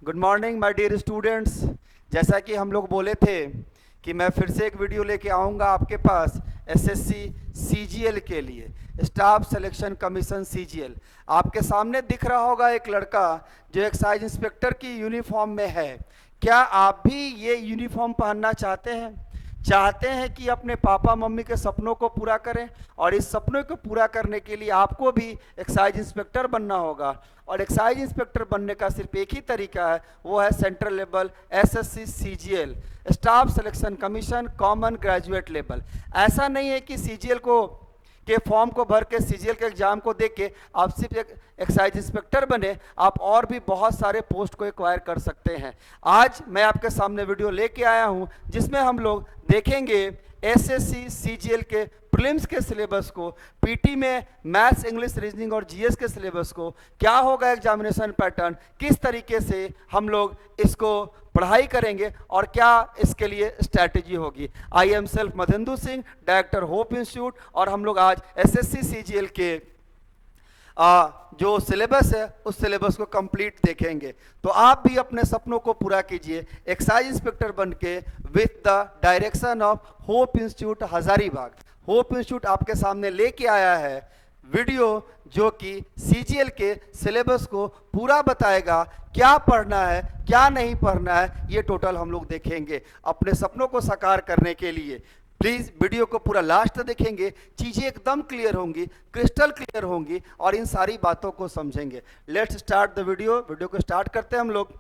Good morning my dear students. जैसा कि हम लोग बोले थे कि मैं फिर से एक वीडियो लेके आऊँगा आपके पास एसएससी सीजीएल के लिए, स्टाफ सिलेक्शन कमीशन सीजीएल। आपके सामने दिख रहा होगा एक लड़का जो एक्साइज इंस्पेक्टर की यूनिफॉर्म में है। क्या आप भी ये यूनिफॉर्म पहनना चाहते हैं कि अपने पापा मम्मी के सपनों को पूरा करें? और इस सपनों को पूरा करने के लिए आपको भी एक्साइज इंस्पेक्टर बनना होगा। और एक्साइज इंस्पेक्टर बनने का सिर्फ एक ही तरीका है, वो है central level SSC CGL, staff selection commission common graduate level. ऐसा नहीं है कि सीजीएल के फॉर्म को भर के सीजीएल के एग्जाम को देख के आप सिर्फ एक एक्साइज इंस्पेक्टर बने, आप और भी बहुत सारे पोस्ट को एक्वायर कर सकते हैं। आज मैं आपके सामने वीडियो लेके आया हूं जिसमें हम लोग देखेंगे एसएससी सीजीएल के प्रीलिम्स के सिलेबस को, पीटी में मैथ्स इंग्लिश रीजनिंग और जीएस के सिलेबस को, क्या होगा एग्जामिनेशन पैटर्न, किस तरीके से हम लोग इसको पढ़ाई करेंगे और क्या इसके लिए स्ट्रैटेजी होगी। I am self Madhendu Singh, director Hope Institute, और हम लोग आज एसएससी सीजीएल के जो सिलेबस है उस सिलेबस को कंप्लीट देखेंगे। तो आप भी अपने सपनों को पूरा कीजिए एक्साइज इंस्पेक्टर बन के with the direction of hope institute Hazaribagh. Hope institute आपके सामने लेके आया है वीडियो जो कि सीजीएल के सिलेबस को पूरा बताएगा, क्या पढ़ना है क्या नहीं पढ़ना है, ये टोटल हम लोग देखेंगे अपने सपनों को साकार करने के लिए। प्लीज वीडियो को पूरा लास्ट तक देखेंगे, चीजें एकदम क्लियर होंगी, क्रिस्टल क्लियर होंगी और इन सारी बातों को समझेंगे। लेट्स स्टार्ट द वीडियो को स्टार्ट करते हैं हम लोग।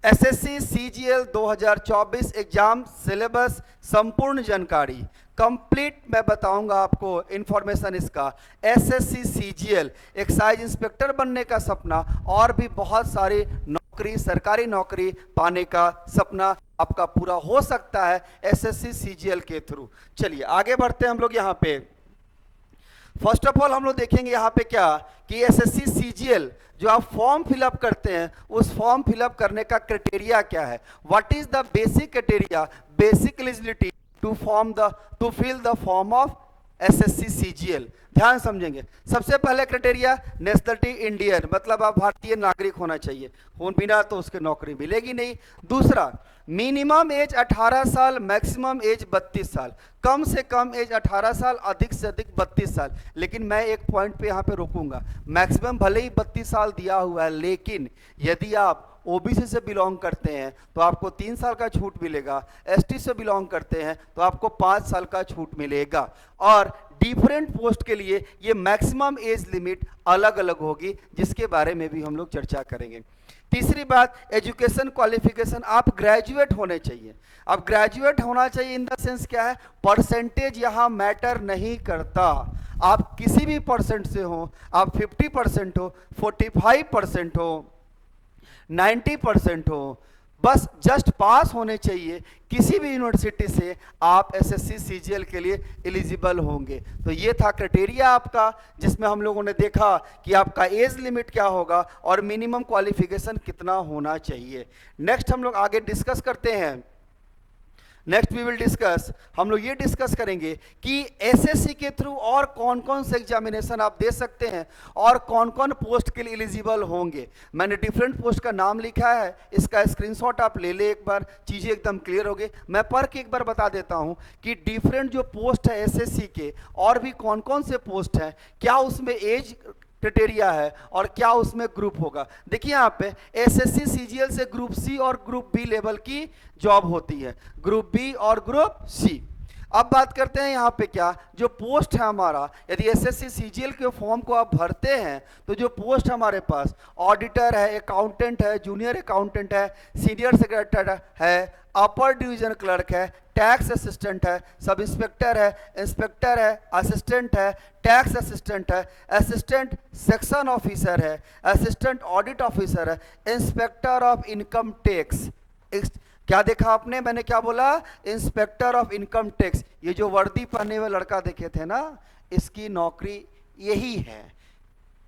एसएससी सीजीएल 2024 एग्जाम सिलेबस संपूर्ण जानकारी कंप्लीट मैं बताऊंगा आपको इंफॉर्मेशन इसका। एसएससी सीजीएल एक्साइज इंस्पेक्टर बनने का सपना और भी बहुत सारी नौकरी, सरकारी नौकरी पाने का सपना आपका पूरा हो सकता है एसएससी सीजीएल के थ्रू। चलिए आगे बढ़ते हैं हम लोग। यहाँ पे फर्स्ट ऑफ ऑल हम लोग देखेंगे यहाँ पे क्या कि एसएससी सीजीएल जो आप फॉर्म फिलअप करते हैं उस फॉर्म फिलअप करने का क्राइटेरिया क्या है। What is the basic criteria, basic eligibility to fill the form of SSC CGL. ध्यान समझेंगे। सबसे पहले क्राइटेरिया नेशनलिटी इंडियन, मतलब आप भारतीय नागरिक होना चाहिए, हो बिना तो उसकी नौकरी मिलेगी नहीं। दूसरा मिनिमम एज 18 साल, मैक्सिमम एज 32 साल, कम से कम एज 18 साल, अधिक से अधिक 32 साल। लेकिन मैं एक पॉइंट पे यहाँ पे रोकूंगा, मैक्सिमम भले ही 32 साल दिया हुआ है, लेकिन यदि आप ओबीसी से बिलोंग करते हैं तो आपको 3 साल का छूट मिलेगा, एसटी से बिलोंग करते हैं तो आपको 5 साल का छूट मिलेगा। और डिफरेंट पोस्ट के लिए ये मैक्सिमम एज लिमिट अलग अलग होगी, जिसके बारे में भी हम लोग चर्चा करेंगे। तीसरी बात एजुकेशन क्वालिफिकेशन, आप ग्रेजुएट होने चाहिए। अब ग्रेजुएट होना चाहिए इन द सेंस क्या है, परसेंटेज यहाँ मैटर नहीं करता। आप किसी भी परसेंट से हो, आप 50% हो, 45% हो, 90% हो, बस जस्ट पास होने चाहिए किसी भी यूनिवर्सिटी से, आप एसएससी सीजीएल के लिए एलिजिबल होंगे। तो ये था क्राइटेरिया आपका, जिसमें हम लोगों ने देखा कि आपका एज लिमिट क्या होगा और मिनिमम क्वालिफिकेशन कितना होना चाहिए। नेक्स्ट हम लोग आगे डिस्कस करते हैं। नेक्स्ट वी विल डिस्कस, हम लोग ये डिस्कस करेंगे कि एसएससी के थ्रू और कौन कौन से एग्जामिनेशन आप दे सकते हैं और कौन कौन पोस्ट के लिए एलिजिबल होंगे। मैंने डिफरेंट पोस्ट का नाम लिखा है, इसका स्क्रीनशॉट आप ले ले, एक बार चीज़ें एकदम क्लियर हो गई। मैं पढ़ के एक बार बता देता हूं कि डिफरेंट जो पोस्ट है एसएससी के और भी कौन कौन से पोस्ट हैं, क्या उसमें एज क्राइटेरिया है और क्या उसमें ग्रुप होगा। देखिए यहाँ पे एसएससी सीजीएल से ग्रुप सी और ग्रुप बी लेवल की जॉब होती है, ग्रुप बी और ग्रुप सी। अब बात करते हैं यहाँ पे क्या जो पोस्ट है हमारा, यदि एसएससी सीजीएल के फॉर्म को आप भरते हैं तो जो पोस्ट हमारे पास ऑडिटर है, अकाउंटेंट है, जूनियर अकाउंटेंट है, सीनियर सेक्रेटरी है, अपर डिवीजन क्लर्क है, टैक्स असिस्टेंट है, सब इंस्पेक्टर है, इंस्पेक्टर है, असिस्टेंट है, टैक्स असिस्टेंट है, असिस्टेंट सेक्शन ऑफिसर है, असिस्टेंट ऑडिट ऑफिसर है, इंस्पेक्टर ऑफ इनकम टैक्स। क्या देखा आपने, मैंने क्या बोला, इंस्पेक्टर ऑफ इनकम टैक्स। ये जो वर्दी पहने हुए लड़का देखे थे ना, इसकी नौकरी यही है,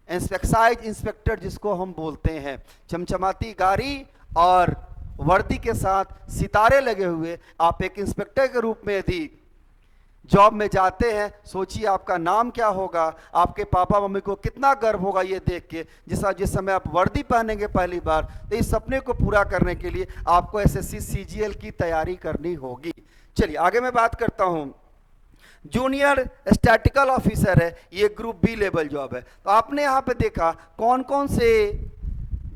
एक्साइज इंस्पेक्टर जिसको हम बोलते हैं। चमचमाती गाड़ी और वर्दी के साथ सितारे लगे हुए आप एक इंस्पेक्टर के रूप में यदि जॉब में जाते हैं, सोचिए आपका नाम क्या होगा, आपके पापा मम्मी को कितना गर्व होगा ये देख के, जिस समय आप वर्दी पहनेंगे पहली बार। तो इस सपने को पूरा करने के लिए आपको एसएससी सीजीएल की तैयारी करनी होगी। चलिए आगे मैं बात करता हूं। जूनियर स्टैटिकल ऑफिसर है, ये ग्रुप बी लेवल जॉब है। तो आपने यहाँ पे देखा कौन कौन से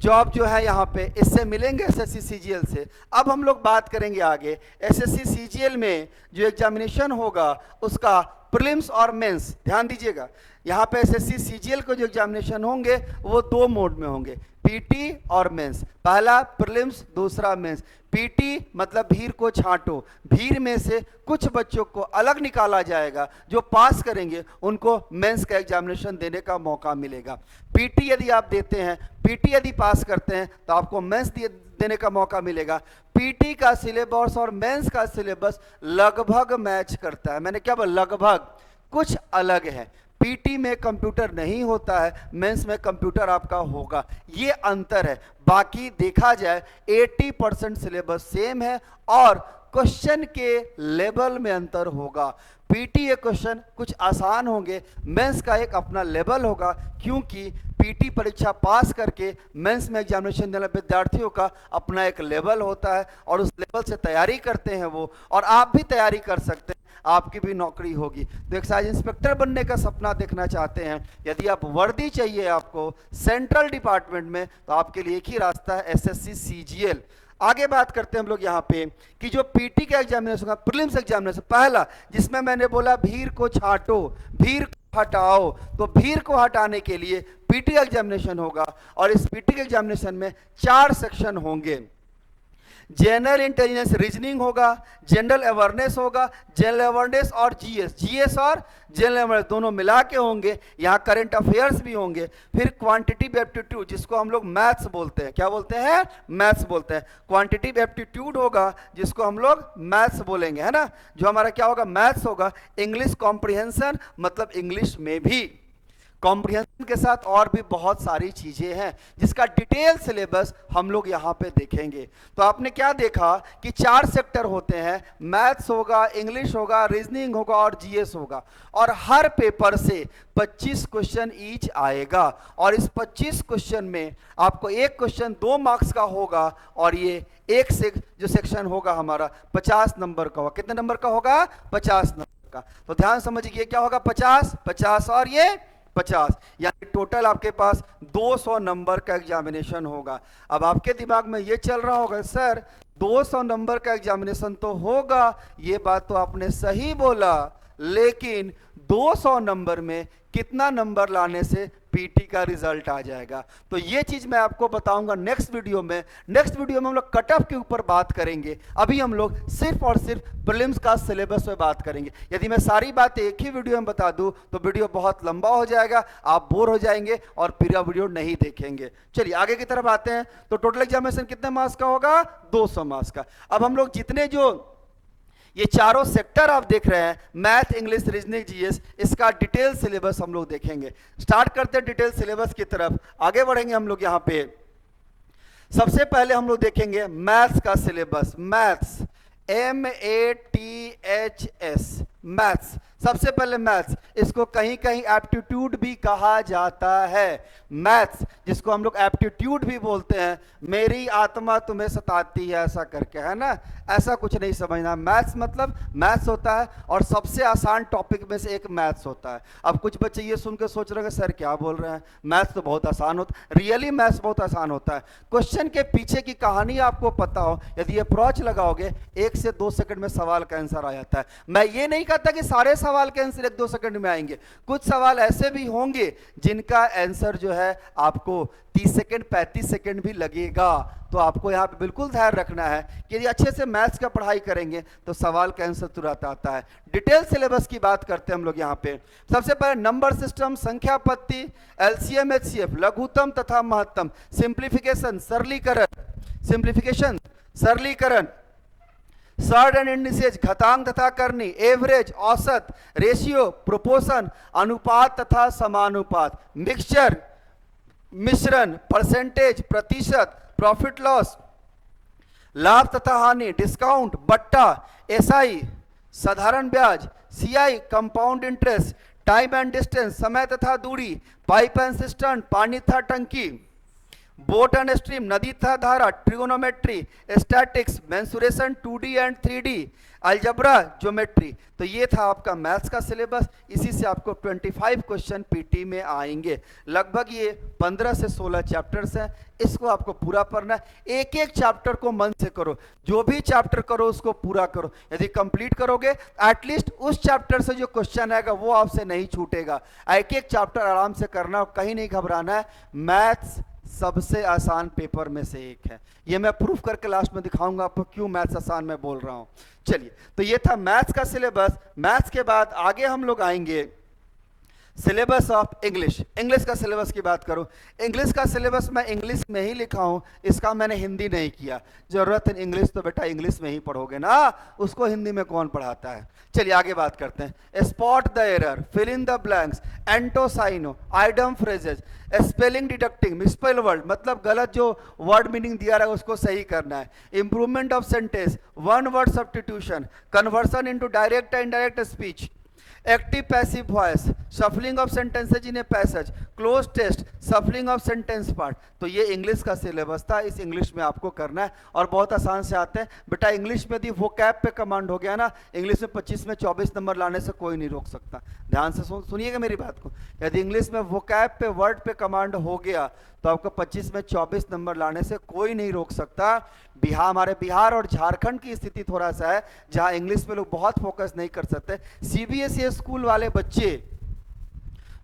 जॉब जो है यहाँ पे इससे मिलेंगे एसएससी सीजीएल से। अब हम लोग बात करेंगे आगे एसएससी सीजीएल में जो एग्जामिनेशन होगा उसका प्रीलिम्स और मेंस। ध्यान दीजिएगा, यहाँ पे एसएससी सीजीएल को जो एग्जामिनेशन होंगे वो 2 मोड में होंगे, पीटी और मेंस। पहला प्रीलिम्स, दूसरा मेंस। पीटी मतलब भीड़ को छांटो, भीड़ में से कुछ बच्चों को अलग निकाला जाएगा, जो पास करेंगे उनको मेंस का एग्जामिनेशन देने का मौका मिलेगा। पीटी यदि आप देते हैं, पीटी यदि पास करते हैं तो आपको मेंस देने का मौका मिलेगा। पीटी का सिलेबस और मेंस का सिलेबस लगभग मैच करता है। मैंने क्या बोला, लगभग, कुछ अलग है। पीटी में कंप्यूटर नहीं होता है, मेंस में कंप्यूटर आपका होगा, ये अंतर है। बाकी देखा जाए 80% सिलेबस सेम है और क्वेश्चन के लेवल में अंतर होगा। पीटी के क्वेश्चन कुछ आसान होंगे, मेंस का एक अपना लेवल होगा, क्योंकि पीटी परीक्षा पास करके मेंस में एग्जामिनेशन देने विद्यार्थियों का अपना एक लेवल होता है और उस लेवल से तैयारी करते हैं वो, और आप भी तैयारी कर सकते हैं, आपकी भी नौकरी होगी। तो एक्साइज इंस्पेक्टर बनने का सपना देखना चाहते हैं, यदि आप वर्दी चाहिए आपको सेंट्रल डिपार्टमेंट में, तो आपके लिए एक ही रास्ता है, एसएससी सीजीएल। आगे बात करते हैं हम लोग यहाँ पे कि जो पीटी का एग्जामिनेशन होगा, प्रीलिम्स एग्जामिनेशन, पहला जिसमें मैंने बोला भीड़ को छांटो, भीड़ को हटाओ, तो भीड़ को हटाने के लिए पीटी एग्जामिनेशन होगा और इस पीटी एग्जामिनेशन में 4 सेक्शन होंगे। जनरल इंटेलिजेंस रीजनिंग होगा, जनरल अवेयरनेस होगा, जनरल अवेयरनेस और जीएस, जीएस और जनरल अवेयरनेस दोनों मिला के होंगे। यहाँ करंट अफेयर्स भी होंगे। फिर क्वांटिटिव एप्टीट्यूड, जिसको हम लोग मैथ्स बोलते हैं, क्या बोलते हैं, मैथ्स बोलते हैं। क्वांटिटिव एप्टीट्यूड होगा जिसको हम लोग मैथ्स बोलेंगे, है ना, जो हमारा क्या होगा, मैथ्स होगा। इंग्लिश कॉम्प्रिहेंशन, मतलब इंग्लिश में भी कॉम्प्रिहेंशन के साथ और भी बहुत सारी चीजें हैं जिसका डिटेल सिलेबस हम लोग यहाँ पे देखेंगे। तो आपने क्या देखा कि 4 सेक्टर होते हैं, मैथ्स होगा, इंग्लिश होगा, रीजनिंग होगा और जीएस होगा, और हर पेपर से 25 क्वेश्चन ईच आएगा। और इस 25 क्वेश्चन में आपको एक क्वेश्चन 2 मार्क्स का होगा और ये एक से जो सेक्शन होगा हमारा 50 नंबर का होगा। कितने नंबर का होगा, 50 नंबर का। तो ध्यान समझिए क्या होगा, 50, 50 और ये 50, यानी टोटल आपके पास 200 नंबर का एग्जामिनेशन होगा। अब आपके दिमाग में ये चल रहा होगा, सर 200 नंबर का एग्जामिनेशन तो होगा, ये बात तो आपने सही बोला, लेकिन 200 नंबर में कितना नंबर लाने से पीटी का रिजल्ट आ जाएगा, तो ये चीज मैं आपको बताऊंगा नेक्स्ट वीडियो में। नेक्स्ट वीडियो में हम लोग कट ऑफ के ऊपर बात करेंगे, अभी हम लोग सिर्फ और सिर्फ प्रीलिम्स का सिलेबस पे बात करेंगे। यदि मैं सारी बातें एक ही वीडियो में बता दूं तो वीडियो बहुत लंबा हो जाएगा, आप बोर हो जाएंगे और पूरा वीडियो नहीं देखेंगे। चलिए आगे की तरफ आते हैं। तो टोटल एग्जामिनेशन कितने मार्क्स का होगा, 200 मार्क्स का। अब हम लोग जितने जो ये चारों सेक्टर आप देख रहे हैं, मैथ, इंग्लिश, रीजनिंग, जीएस, इसका डिटेल सिलेबस हम लोग देखेंगे। स्टार्ट करते हैं डिटेल सिलेबस की तरफ, आगे बढ़ेंगे हम लोग। यहाँ पे सबसे पहले हम लोग देखेंगे मैथ्स का सिलेबस। Maths, MATHS, maths. सबसे पहले मैथ्स, इसको कहीं कहीं एप्टीट्यूड भी कहा जाता है। मैथ्स जिसको हम लोग एप्टीट्यूड भी बोलते हैं, मेरी आत्मा तुम्हें सताती है ऐसा करके, है ना, ऐसा कुछ नहीं समझना। मैथ्स मतलब मैथ्स होता है और सबसे आसान टॉपिक में से एक मैथ्स होता है। अब कुछ बच्चे ये सुन के सोच रहे हैं सर क्या बोल रहे हैं, मैथ्स तो बहुत आसान होता है। रियली मैथ्स बहुत आसान होता है। क्वेश्चन के पीछे की कहानी आपको पता हो, यदि अप्रोच लगाओगे 1 से 2 सेकंड में सवाल का आंसर आ जाता है। मैं ये नहीं कहता कि सारे सवाल के आंसर 1-2 सेकंड में आएंगे, कुछ सवाल ऐसे भी होंगे जिनका आंसर जो है आपको 30 सेकंड 35 सेकंड भी लगेगा। तो आपको यहाँ पे बिल्कुल ध्यान रखना है कि यदि अच्छे से मैथ्स का पढ़ाई करेंगे तो सवाल का आंसर तुरंत आता है। डिटेल सिलेबस की बात करते हैं हम लोग यहाँ पे। सबसे पहले नंबर सिस्टम, संख्या पत्ती, एलसीएम, एचसीएफ, लघुत्तम तथा महत्तम, सिंप्लीफिकेशन, सरलीकरण, सिंप्लीफिकेशन, सरलीकरण, सर्ड एंड इंडिसेज, घातांक तथा करनी, एवरेज, औसत, रेशियो, प्रोपोर्शन, अनुपात तथा समानुपात, मिक्सचर, मिश्रण, परसेंटेज, प्रतिशत, प्रॉफिट लॉस, लाभ तथा हानि, डिस्काउंट, बट्टा, एसआई, साधारण ब्याज, CI compound interest, time and distance समय तथा दूरी, पाइप एंड सिस्टर्न पानी तथा टंकी, बोट एंड स्ट्रीम नदी तथा धारा, trigonometry, statics, mensuration 2D and 3D, algebra, geometry. तो ये था आपका मैथ्स का सिलेबस। इसी से आपको 25 क्वेश्चन पीटी में आएंगे। लगभग ये 15 से 16 चैप्टर्स हैं। इसको आपको पूरा पढ़ना है। एक एक चैप्टर को मन से करो, जो भी चैप्टर करो उसको पूरा करो। यदि कंप्लीट करोगे एटलीस्ट उस चैप्टर से जो क्वेश्चन आएगा वो आपसे नहीं छूटेगा। एक एक चैप्टर आराम से करना, कहीं नहीं घबराना है। मैथ्स सबसे आसान पेपर में से एक है। ये मैं प्रूफ करके लास्ट में दिखाऊंगा आपको क्यों मैथ्स आसान मैं बोल रहा हूं। चलिए, तो ये था मैथ्स का सिलेबस। मैथ्स के बाद आगे हम लोग आएंगे सिलेबस ऑफ इंग्लिश। इंग्लिश का सिलेबस की बात करूं, इंग्लिश का सिलेबस मैं इंग्लिश में ही लिखा हूं, इसका मैंने हिंदी नहीं किया। जरूरत है इंग्लिश तो बेटा इंग्लिश में ही पढ़ोगे ना, उसको हिंदी में कौन पढ़ाता है। चलिए आगे बात करते हैं। Spot the error, fill in the blanks, antonyms, idiom phrases, spelling deducting, misspell word मतलब गलत जो वर्ड मीनिंग दिया रहा है उसको सही करना है, improvement of sentence, one word substitution, conversion into direct and indirect speech, active passive voice, shuffling of sentences in a passage, cloze test, shuffling of sentence part. तो ये इंग्लिश का सिलेबस था। इस इंग्लिश में आपको करना है और बहुत आसान से आते हैं बेटा। इंग्लिश में यदि वोकैब पे कमांड हो गया ना, इंग्लिश में 25 में 24 नंबर लाने से कोई नहीं रोक सकता। ध्यान से सुनिएगा मेरी बात को। यदि इंग्लिश में वोकैब पे वर्ड पे कमांड हो गया तो आपको 25 में 24 नंबर लाने से कोई नहीं रोक सकता। हमारे बिहार और झारखंड की स्थिति थोड़ा सा है जहां इंग्लिश पे लोग बहुत फोकस नहीं कर सकते। सीबीएसई स्कूल वाले बच्चे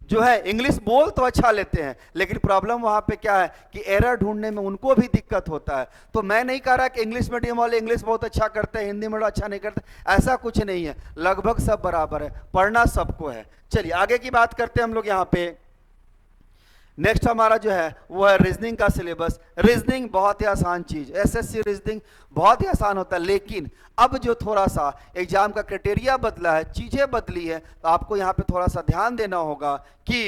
जो है इंग्लिश बोल तो अच्छा लेते हैं, लेकिन प्रॉब्लम वहां पे क्या है कि एरर ढूंढने में उनको भी दिक्कत होता है। तो मैं नहीं कह रहा कि इंग्लिश मीडियम वाले इंग्लिश बहुत अच्छा करते हैं, हिंदी मीडियम अच्छा नहीं करते, ऐसा कुछ नहीं है। लगभग सब बराबर है, पढ़ना सबको है। चलिए आगे की बात करते हैं हम लोग यहाँ पे। नेक्स्ट हमारा जो है वो है रीजनिंग का सिलेबस। रीजनिंग बहुत ही आसान चीज, एसएससी रीजनिंग बहुत ही आसान होता है, लेकिन अब जो थोड़ा सा एग्जाम का क्राइटेरिया बदला है, चीजें बदली है, तो आपको यहाँ पे थोड़ा सा ध्यान देना होगा कि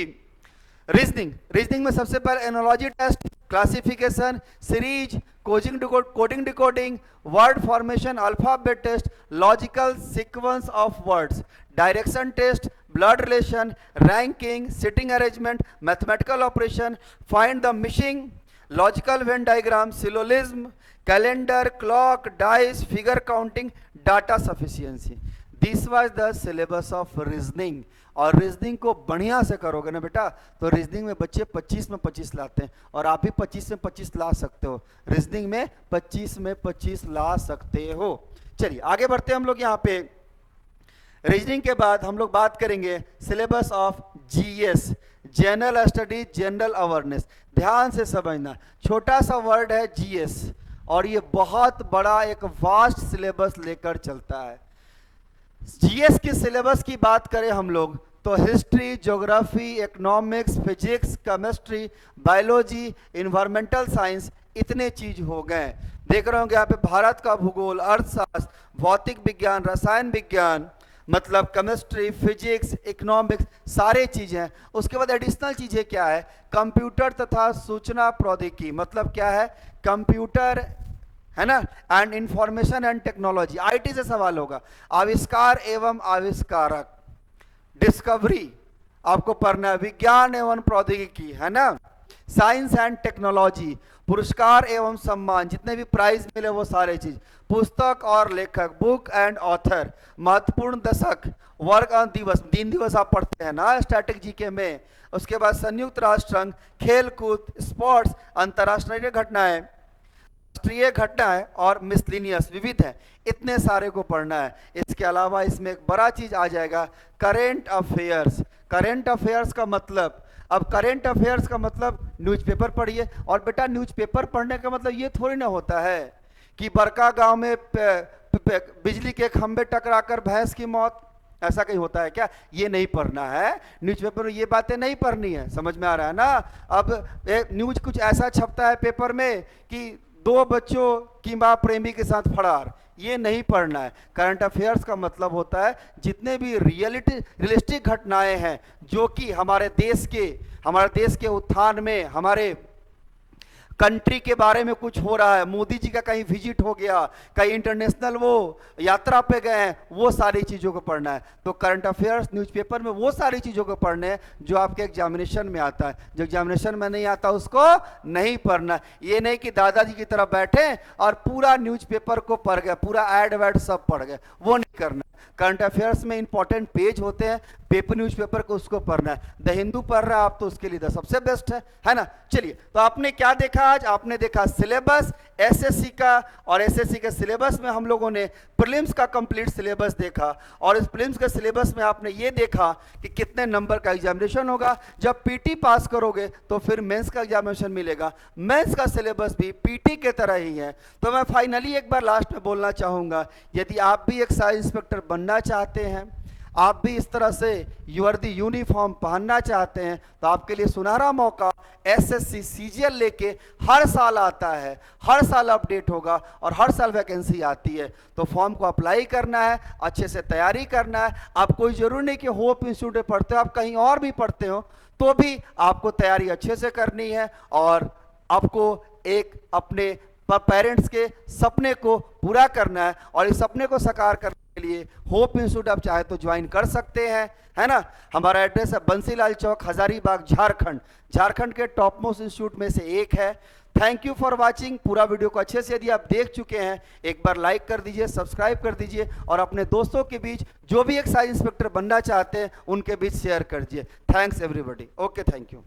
रीजनिंग में सबसे पहले analogy test, classification, series, coding decoding, word formation, alphabet test, logical sequence of words, direction test, blood relation, ranking, sitting arrangement, mathematical operation, find the missing, logical Venn diagram, syllogism, calendar, clock, dice, figure counting, data sufficiency. This was the syllabus of reasoning. और reasoning को बढ़िया से करोगे ना बेटा तो reasoning में बच्चे 25 में 25 लाते हैं, और आप भी 25 में 25 ला सकते हो। रीजनिंग में 25 में 25 ला सकते हो। चलिए आगे बढ़ते हैं हम लोग यहाँ पे। रीजनिंग के बाद हम लोग बात करेंगे syllabus of GS, general study, general awareness. ध्यान से समझना, छोटा सा वर्ड है जीएस और ये बहुत बड़ा एक वास्ट सिलेबस लेकर चलता है। जीएस के सिलेबस की बात करें हम लोग तो history, geography, economics, physics, chemistry, biology, environmental science, इतने चीज हो गए। देख रहे होंगे यहाँ पे भारत का भूगोल, अर्थशास्त्र, भौतिक विज्ञान, रसायन विज्ञान, मतलब केमिस्ट्री, फिजिक्स, इकोनॉमिक्स, सारे चीजें हैं। उसके बाद एडिशनल चीजें क्या है, कंप्यूटर तथा सूचना प्रौद्योगिकी, मतलब क्या है कंप्यूटर है ना, and information and technology, IT से सवाल होगा। आविष्कार एवं आविष्कारक, डिस्कवरी आपको पढ़ना है, विज्ञान एवं प्रौद्योगिकी है ना, साइंस एंड टेक्नोलॉजी, पुरस्कार एवं सम्मान, जितने भी प्राइज मिले वो सारे चीज, पुस्तक और लेखक, बुक एंड ऑथर, महत्वपूर्ण दशक, वर्ग और दिवस, दिन दिवस आप पढ़ते हैं ना स्टैटिक जीके में। उसके बाद संयुक्त राष्ट्र संघ, खेल कूद, स्पोर्ट्स, अंतरराष्ट्रीय घटनाएं, राष्ट्रीय घटनाएं और मिसलिनियस, विविध है, इतने सारे को पढ़ना है। इसके अलावा इसमें एक बड़ा चीज आ जाएगा करेंट अफेयर्स। करेंट अफेयर्स का मतलब, अब करेंट अफेयर्स का मतलब न्यूज़पेपर पढ़िए। और बेटा न्यूज़पेपर पढ़ने का मतलब ये थोड़ी ना होता है कि बड़का गांव में बिजली के खंभे टकराकर भैंस की मौत, ऐसा कहीं होता है क्या? ये नहीं पढ़ना है न्यूज़पेपर में, ये बातें नहीं पढ़नी है। समझ में आ रहा है ना? अब न्यूज कुछ ऐसा छपता है पेपर में कि 2 बच्चों की मां प्रेमी के साथ फरार, ये नहीं पढ़ना है। करंट अफेयर्स का मतलब होता है जितने भी रियलिस्टिक घटनाएं हैं जो कि हमारे देश के उत्थान में, हमारे कंट्री के बारे में कुछ हो रहा है, मोदी जी का कहीं विजिट हो गया, कहीं इंटरनेशनल वो यात्रा पे गए हैं, वो सारी चीज़ों को पढ़ना है। तो करंट अफेयर्स न्यूज़पेपर में वो सारी चीज़ों को पढ़ने हैं जो आपके एग्जामिनेशन में आता है। जो एग्जामिनेशन में नहीं आता उसको नहीं पढ़ना। ये नहीं कि दादाजी की तरफ बैठे और पूरा न्यूज़पेपर को पढ़ गए, पूरा ऐड वैड सब पढ़ गए, वो नहीं करना। करंट अफेयर्स में इंपॉर्टेंट पेज होते हैं, पेपर न्यूज़पेपर को उसको पढ़ना है। द हिंदू पढ़ रहा है आप तो उसके लिए सबसे बेस्ट है ना। चलिए, तो आपने क्या देखा आज? आपने देखा सिलेबस एसएससी का, और एसएससी के सिलेबस में हम लोगों ने प्रीलिम्स का कंप्लीट सिलेबस देखा, और इस प्रीलिम्स के सिलेबस में आपने ये देखा कि कितने नंबर का एग्जामिनेशन होगा। जब पीटी पास करोगे तो फिर मेंस का एग्जामिनेशन मिलेगा। मेंस का सिलेबस भी पीटी के तरह ही है। तो मैं फाइनली एक बार लास्ट में बोलना चाहूँगा, यदि आप भी एक सब इंस्पेक्टर बनना चाहते हैं, आप भी इस तरह से वर्दी यूनिफॉर्म पहनना चाहते हैं, तो आपके लिए सुनहरा मौका एसएससी सीजीएल लेके हर साल आता है, हर साल अपडेट होगा और हर साल वैकेंसी आती है। तो फॉर्म को अप्लाई करना है, अच्छे से तैयारी करना है। आप कोई जरूरी नहीं कि होप इंस्टीट्यूट में पढ़ते हो, आप कहीं और भी पढ़ते हो तो भी आपको तैयारी अच्छे से करनी है, और आपको एक अपने पेरेंट्स के सपने को पूरा करना है। और इस सपने को साकार करने के लिए होप इंस्टीट्यूट आप चाहे तो ज्वाइन कर सकते हैं, है ना। हमारा एड्रेस है बंसीलाल चौक, हजारीबाग, झारखंड। झारखंड के टॉप मोस्ट इंस्टीट्यूट में से एक है। Thank you for watching. पूरा वीडियो को अच्छे से यदि आप देख चुके हैं, एक बार लाइक कर दीजिए, सब्सक्राइब कर दीजिए, और अपने दोस्तों के बीच जो भी एक सब इंस्पेक्टर बनना चाहते हैं उनके बीच शेयर कर दीजिए। Thanks everybody. Okay, thank you.